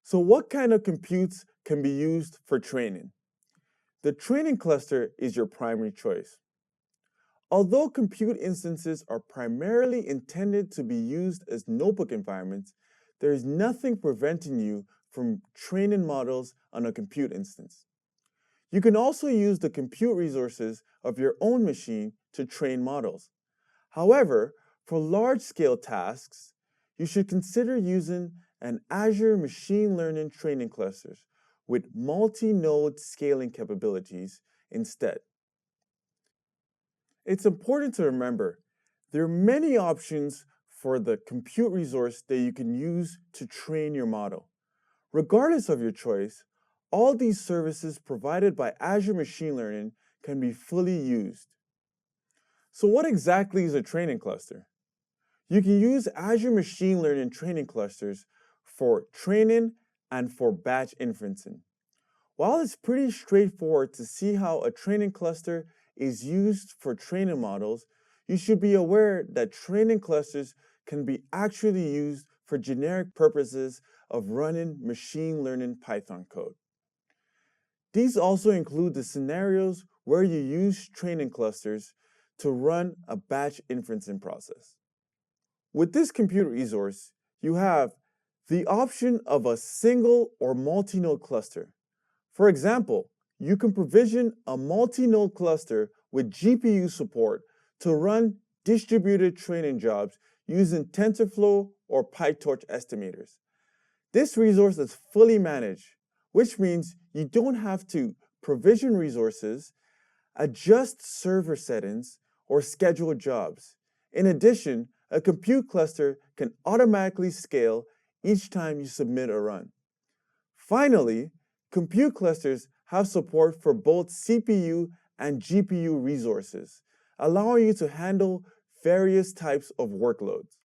So what kind of computes can be used for training? The training cluster is your primary choice. Although compute instances are primarily intended to be used as notebook environments, there is nothing preventing you from training models on a compute instance. You can also use the compute resources of your own machine to train models. However, for large-scale tasks, you should consider using an Azure machine learning training clusters with multi-node scaling capabilities instead. It's important to remember there are many options for the compute resource that you can use to train your model. Regardless of your choice, all these services provided by Azure Machine Learning can be fully used. So what exactly is a training cluster? You can use Azure Machine Learning training clusters for training and for batch inferencing. While it's pretty straightforward to see how a training cluster is used for training models, you should be aware that training clusters can be actually used for generic purposes of running machine learning Python code. These also include the scenarios where you use training clusters to run a batch inferencing process. With this compute resource, you have the option of a single or multi-node cluster. For example, you can provision a multi-node cluster with GPU support to run distributed training jobs using TensorFlow or PyTorch estimators. This resource is fully managed, which means you don't have to provision resources, adjust server settings, or schedule jobs. In addition, a compute cluster can automatically scale each time you submit a run. Finally, compute clusters have support for both CPU and GPU resources, allowing you to handle various types of workloads.